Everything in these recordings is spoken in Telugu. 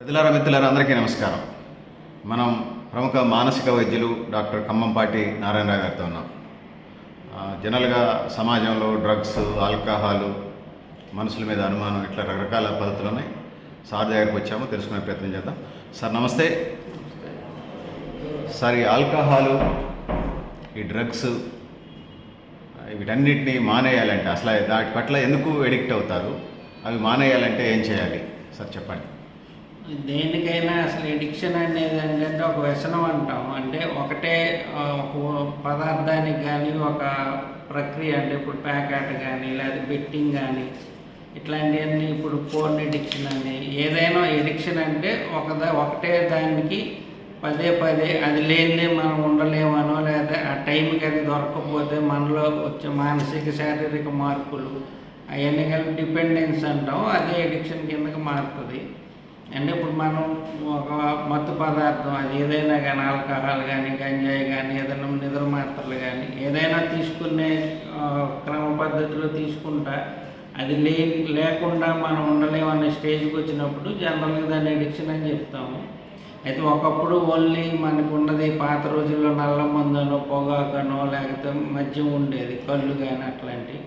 మిత్రులారా అందరికీ నమస్కారం. మనం ప్రముఖ మానసిక వైద్యులు డాక్టర్ ఖమ్మంపాటి నారాయణరావు గారితో ఉన్నాం. జనరల్గా సమాజంలో డ్రగ్స్, ఆల్కహాలు, మనుషుల మీద అనుమానం ఇట్లా రకరకాల పద్ధతులు ఉన్నాయి. సార్ దగ్గరికి వచ్చాము, తెలుసుకునే ప్రయత్నం చేద్దాం. సార్ నమస్తే. సార్, ఈ ఆల్కహాలు, ఈ డ్రగ్స్ వీటన్నిటిని మానేయాలంటే అసలు వాటి పట్ల ఎందుకు ఎడిక్ట్ అవుతారు? అవి మానేయాలంటే ఏం చేయాలి సార్, చెప్పండి. దేనికైనా అసలు ఎడిక్షన్ అనేది ఏంటంటే ఒక వ్యసనం అంటాం. అంటే ఒకటే ఒక పదార్థానికి కానీ ఒక ప్రక్రియ, అంటే ఇప్పుడు ప్యాకెట్ కానీ లేదా బెట్టింగ్ కానీ ఇట్లాంటివన్నీ, ఇప్పుడు పోర్న్ ఎడిక్షన్ అని, ఏదైనా ఎడిక్షన్ అంటే ఒకటే దానికి పదే అది లేనిదే మనం ఉండలేమనో, లేదా ఆ టైంకి అది దొరకకపోతే మనలో వచ్చే మానసిక శారీరక మార్పులు అవన్నీ కలిపి డిపెండెన్స్ అంటాం. అదే ఎడిక్షన్ కిందకి మారుతుంది. అంటే ఇప్పుడు మనం ఒక మత్తు పదార్థం, అది ఏదైనా కానీ, ఆల్కహాల్ కానీ, గంజాయి కానీ, ఏదైనా నిద్ర మాత్రలు కానీ, ఏదైనా తీసుకునే క్రమ పద్ధతిలో తీసుకుంటా అది లేకుండా మనం ఉండలేమనే స్టేజ్కి వచ్చినప్పుడు జనరల్గా దాన్ని ఎడిక్షన్ అని చెప్తాము. అయితే ఒకప్పుడు ఓన్లీ మనకు ఉన్నది పాత రోజుల్లో నల్ల మందునో, పొగాకనో, లేకపోతే మద్యం ఉండేది, కళ్ళు కానీ అట్లాంటివి.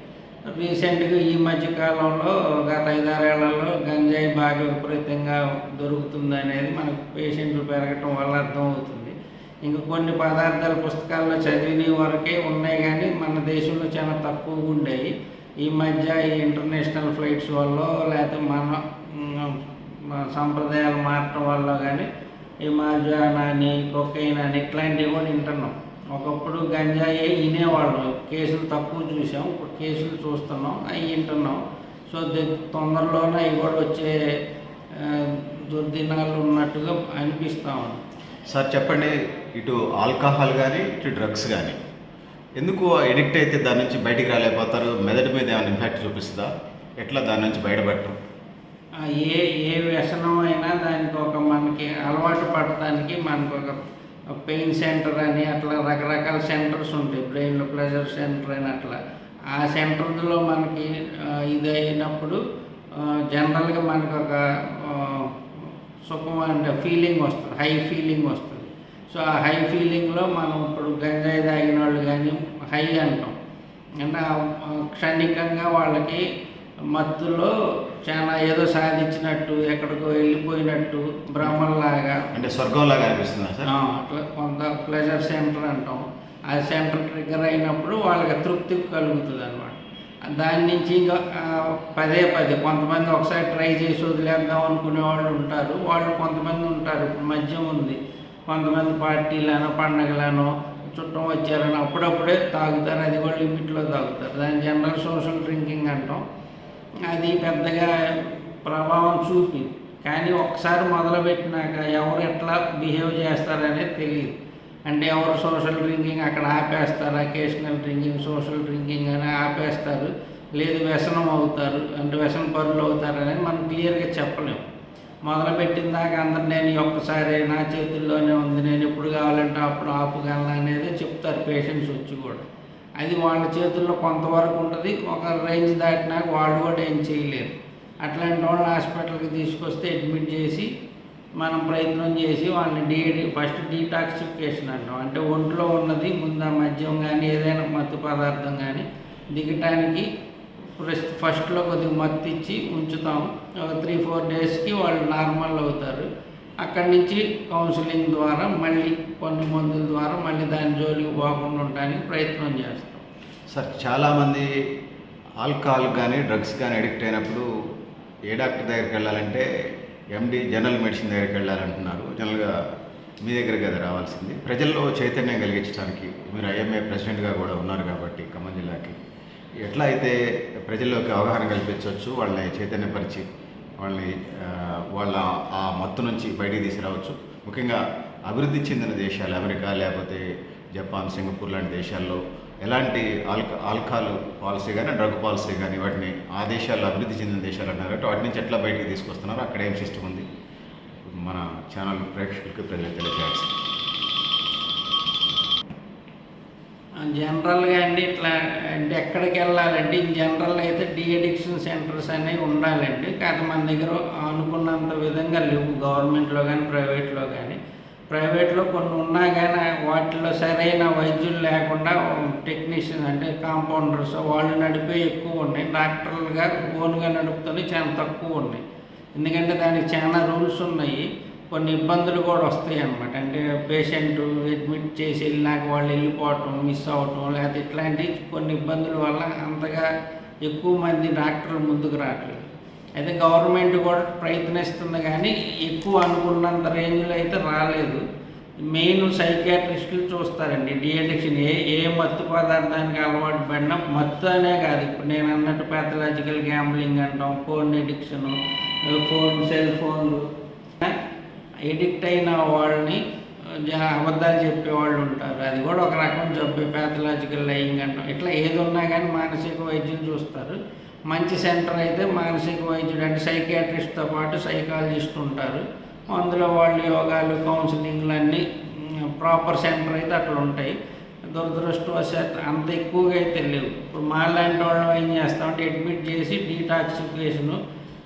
రీసెంట్గా ఈ మధ్యకాలంలో గత 5-6 ఏళ్లలో గంజాయి బాగా విపరీతంగా దొరుకుతుంది అనేది మనకు పేషెంట్లు పెరగటం వల్ల అర్థమవుతుంది. ఇంకా కొన్ని పదార్థాలు పుస్తకాల్లో చదివిన వరకే ఉన్నాయి, కానీ మన దేశంలో చాలా తక్కువగా ఉండేవి. ఈ మధ్య ఈ ఇంటర్నేషనల్ ఫ్లైట్స్ వల్ల, లేకపోతే మన సంప్రదాయాలు మారటం వల్ల కానీ ఈ మార్జానా అని, కొకైన్ అని ఇట్లాంటివి కూడా వింటున్నాం. ఒకప్పుడు గంజాయి వినేవాళ్ళం, కేసులు తక్కువ చూసాం, ఇప్పుడు కేసులు చూస్తున్నాం, అవి వింటున్నాం. సో తొందరలోనే అవి కూడా వచ్చే దుర్దినాలు ఉన్నట్టుగా అనిపిస్తాం. సార్ చెప్పండి, ఇటు ఆల్కహాల్ కానీ ఇటు డ్రగ్స్ కానీ ఎందుకు ఎడిక్ట్ అయితే దాని నుంచి బయటికి రాలేకపోతారు? మెదడు మీద ఏమైనా ఇంపాక్ట్ చూపిస్తుందా? ఎట్లా దాని నుంచి బయటపడటం? ఏ వ్యసనం అయినా దానికి మనకి అలవాటు పడటానికి మనకు ఒక పెయిన్ సెంటర్ అని అట్లా రకరకాల సెంటర్స్ ఉంటాయి. బ్రెయిన్లో ప్లెజర్ సెంటర్ అని అట్లా ఆ సెంటర్లో మనకి ఇది అయినప్పుడు జనరల్గా మనకు ఒక సుఖం అంటే ఫీలింగ్ వస్తుంది, హై ఫీలింగ్ వస్తుంది. సో ఆ హై ఫీలింగ్లో మనం ఇప్పుడు గంజాయి తాగిన వాళ్ళు కానీ హై అంటాం. అంటే క్షణికంగా వాళ్ళకి మత్తులో చాలా ఏదో సాధించినట్టు, ఎక్కడికో వెళ్ళిపోయినట్టు, భ్రమల్లాగా, అంటే స్వర్గంలాగా అనిపిస్తుంది. అట్లా కొంత ప్లెజర్ సెంటర్ అంటాం. ఆ సెంటర్ ట్రిగ్గర్ అయినప్పుడు వాళ్ళకి తృప్తి కలుగుతుంది అనమాట. దాని నుంచి ఇంకా పదే కొంతమంది ఒకసారి ట్రై చేసి వదిలేద్దాం అనుకునే వాళ్ళు ఉంటారు. వాళ్ళు కొంతమంది ఉంటారు, ఇప్పుడు మద్యం ఉంది, కొంతమంది పార్టీలనో పండగలనో చుట్టం వచ్చారని అప్పుడప్పుడే తాగుతారు. అది కూడా లిమిట్లో తాగుతారు. దాన్ని జనరల్ సోషల్ డ్రింకింగ్ అంటాం. అది పెద్దగా ప్రభావం చూపి, కానీ ఒకసారి మొదలుపెట్టినాక ఎవరు ఎట్లా బిహేవ్ చేస్తారనేది తెలియదు. అంటే ఎవరు సోషల్ డ్రింకింగ్ అక్కడ ఆపేస్తారు, అకేషనల్ డ్రింకింగ్, సోషల్ డ్రింకింగ్ అని ఆపేస్తారు, లేదు వ్యసనం అవుతారు, అంటే వ్యసన పరులు అవుతారు అనేది మనం క్లియర్గా చెప్పలేము. మొదలుపెట్టిన దాకా అందరు నేను ఒక్కసారి నా చేతుల్లోనే ఉంది, నేను ఎప్పుడు కావాలంటే అప్పుడు ఆపుగలను అనేది చెప్తారు పేషెంట్స్ వచ్చి కూడా. అది వాళ్ళ చేతుల్లో కొంతవరకు ఉంటుంది, ఒక రేంజ్ దాటినాక వాళ్ళు కూడా ఏం చేయలేరు. అట్లాంటి వాళ్ళని హాస్పిటల్కి తీసుకొస్తే అడ్మిట్ చేసి మనం ప్రయత్నం చేసి వాళ్ళని ఫస్ట్ డీటాక్సిఫికేషన్ అంటాం. అంటే ఒంట్లో ఉన్నది ముందు ఆ మద్యం కానీ ఏదైనా మత్తు పదార్థం కానీ దిగటానికి ఫస్ట్లో కొద్దిగా మత్తు ఇచ్చి ఉంచుతాం. ఒక 3-4 డేస్కి వాళ్ళు నార్మల్ అవుతారు. అక్కడి నుంచి కౌన్సిలింగ్ ద్వారా మళ్ళీ కొన్ని మందుల ద్వారా మళ్ళీ దాని జోలికి పోకుండా ఉండడానికి ప్రయత్నం చేస్తాం. సార్, చాలామంది ఆల్కహాల్ కానీ డ్రగ్స్ కానీ అడిక్ట్ అయినప్పుడు ఏ డాక్టర్ దగ్గరికి వెళ్ళాలంటే ఎండి జనరల్ మెడిసిన్ దగ్గరికి వెళ్ళాలంటున్నారు. జనరల్గా మీ దగ్గరికి కదా రావాల్సింది. ప్రజల్లో చైతన్యం కలిగించడానికి మీరు ఐఎంఏ ప్రెసిడెంట్గా కూడా ఉన్నారు కాబట్టి ఖమ్మం జిల్లాకి ఎట్లా అయితే ప్రజల్లోకి అవగాహన కల్పించవచ్చు, వాళ్ళని చైతన్యపరిచి వాళ్ళ ఆ మత్తు నుంచి బయటికి తీసుకురావచ్చు. ముఖ్యంగా అభివృద్ధి చెందిన దేశాలు, అమెరికా లేకపోతే జపాన్, సింగపూర్ లాంటి దేశాల్లో ఎలాంటి ఆల్కహాల్ పాలసీ కానీ డ్రగ్ పాలసీ కానీ వాటిని ఆ దేశాల్లో అభివృద్ధి చెందిన దేశాలు అన్నారు కాబట్టి వాటి నుంచి ఎట్లా బయటికి తీసుకొస్తున్నారు, అక్కడ ఏం సిస్టమ్ ఉంది, మన ఛానల్ ప్రేక్షకులకి ప్రజలకు తెలియజేయాల్సింది. జనరల్‌గా అండి ఇట్లా అంటే ఎక్కడికి వెళ్ళాలంటే ఇన్ జనరల్ అయితే డీ అడిక్షన్ సెంటర్స్ అనేవి ఉండాలండి. కానీ మన దగ్గర అనుకున్నంత విధంగా లేవు గవర్నమెంట్‌లో గానీ, ప్రైవేట్‌లో గానీ. ప్రైవేట్‌లో కొన్ని ఉన్నా గానీ వాటిలో సరైన వైద్యులు లేకుండా టెక్నీషియన్ అంటే కాంపౌండర్స్ వాళ్ళు నడిపేవి ఎక్కువ ఉన్నాయి. డాక్టర్లు గారు ఓన్‌గా నడుపుతున్నవి చాలా తక్కువ ఉన్నాయి. ఎందుకంటే దానికి చాలా రూల్స్ ఉన్నాయి. కొన్ని ఇబ్బందులు కూడా వస్తాయి అన్నమాట. అంటే పేషెంట్ అడ్మిట్ చేసి వెళ్ళినాక వాళ్ళు వెళ్ళిపోవటం, మిస్ అవ్వటం లేకపోతే ఇట్లాంటి కొన్ని ఇబ్బందుల వల్ల అంతగా ఎక్కువ మంది డాక్టర్లు ముందుకు రావట్లేదు. అయితే గవర్నమెంట్ కూడా ప్రయత్నిస్తుంది కానీ ఎక్కువ అనుకున్నంత రేంజ్లో అయితే రాలేదు. మెయిన్ సైకియాట్రిస్టులు చూస్తారండి డీ అడిక్షన్ ఏ మత్తు పదార్థానికి అలవాటు పడినా, మత్తు అనే కాదు ఇప్పుడు నేను అన్నట్టు ప్యాథలాజికల్ గ్యాంబ్లింగ్ అంటాం, ఫోన్ అడిక్షను, సెల్ ఫోన్లు ఎడిక్ట్ అయిన వాళ్ళని అబద్ధాలు చెప్పేవాళ్ళు ఉంటారు. అది కూడా ఒక రకం జబ్బే, ప్యాథలాజికల్ లయింగ్ అంటాం. ఇట్లా ఏది ఉన్నా కానీ మానసిక వైద్యం చూస్తారు. మంచి సెంటర్ అయితే మానసిక వైద్యుడు అంటే సైకియాట్రిస్ట్తో పాటు సైకాలజిస్ట్ ఉంటారు. అందులో వాళ్ళు యోగాలు, కౌన్సిలింగ్లు అన్నీ ప్రాపర్ సెంటర్ అయితే అట్లా ఉంటాయి. దురదృష్టవశాత్తు అంత ఎక్కువగా అయితే లేవు. ఇప్పుడు మాలాంటి వాళ్ళం ఏం చేస్తామంటే అడ్మిట్ చేసి డీటాక్సిఫికేషను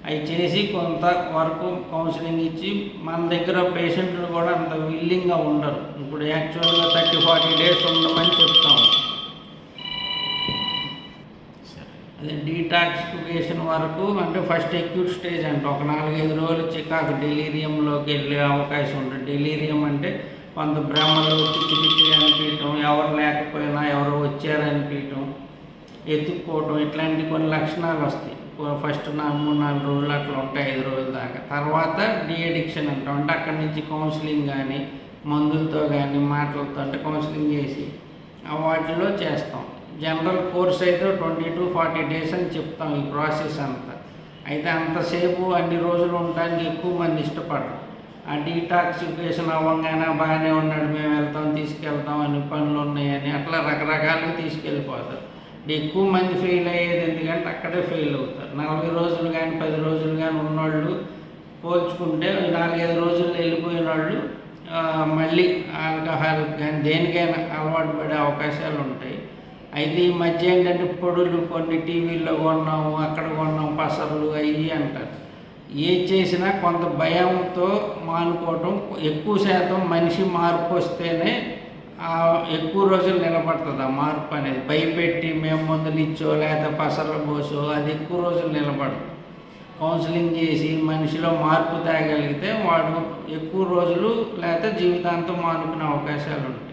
అవి చేసి కొంత వరకు కౌన్సిలింగ్ ఇచ్చి మన దగ్గర పేషెంట్లు కూడా అంత విల్లింగ్గా ఉండరు. ఇప్పుడు యాక్చువల్గా 30-40 డేస్ ఉండమని చెప్తాం. అదే డీటాక్సిఫికేషన్ వరకు అంటే ఫస్ట్ అక్యూట్ స్టేజ్ అంటే ఒక 4-5 రోజులు చికాకు డెలీరియంలోకి వెళ్ళే అవకాశం ఉంటుంది. డెలీరియం అంటే కొంత భ్రమలు, పిచ్చి పిచ్చి అనిపించడం, ఎవరు లేకపోయినా ఎవరు వచ్చారనిపించడం, ఎత్తుక్కోవటం ఇట్లాంటి కొన్ని లక్షణాలు వస్తాయి. ఫస్ట్ 3-4 రోజులు అట్లా ఉంటాయి, 5 రోజుల దాకా. తర్వాత డీ అడిక్షన్ అంటాం. అంటే అక్కడి నుంచి కౌన్సిలింగ్ కానీ మందులతో కానీ మాటలతో అంటే కౌన్సిలింగ్ చేసి వాటిలో చేస్తాం. జనరల్ కోర్స్ అయితే 20-40 డేస్ అని చెప్తాం ఈ ప్రాసెస్ అంతా. అయితే అంతసేపు అన్ని రోజులు ఉండడానికి ఎక్కువ మంది ఇష్టపడరు. ఆ డీటాక్సిఫికేషన్ అవ్వగానే బాగానే ఉన్నాడు, మేము వెళ్తాం తీసుకెళ్తాం అని, పనులు ఉన్నాయని అట్లా రకరకాలుగా తీసుకెళ్ళిపోతారు. ఎక్కువ మంది ఫెయిల్ అయ్యేది ఎందుకంటే అక్కడే ఫెయిల్ అవుతారు. 40 రోజులు కానీ 10 రోజులు కానీ ఉన్నవాళ్ళు పోల్చుకుంటే 4-5 రోజుల్లో వెళ్ళిపోయిన వాళ్ళు మళ్ళీ ఆల్కహాల్ కానీ దేనికైనా అలవాటు పడే అవకాశాలు ఉంటాయి. అయితే ఈ మధ్య ఏంటంటే పొడులు కొన్ని టీవీల్లో కొన్నాము, అక్కడ కొన్నాం, పసర్లు అయ్యి అంటారు. ఏది చేసినా కొంత భయంతో మానుకోవటం. ఎక్కువ శాతం మనిషి మార్పు వస్తేనే ఎక్కువ రోజులు నిలబడుతుంది ఆ మార్పు అనేది. భయపెట్టి మేము మందులు ఇచ్చో లేకపోతే పసర్లు పోసో అది ఎక్కువ రోజులు నిలబడదు. కౌన్సిలింగ్ చేసి మనిషిలో మార్పు తేగలిగితే వాడు ఎక్కువ రోజులు లేకపోతే జీవితాంతం మానుకునే అవకాశాలు ఉంటాయి.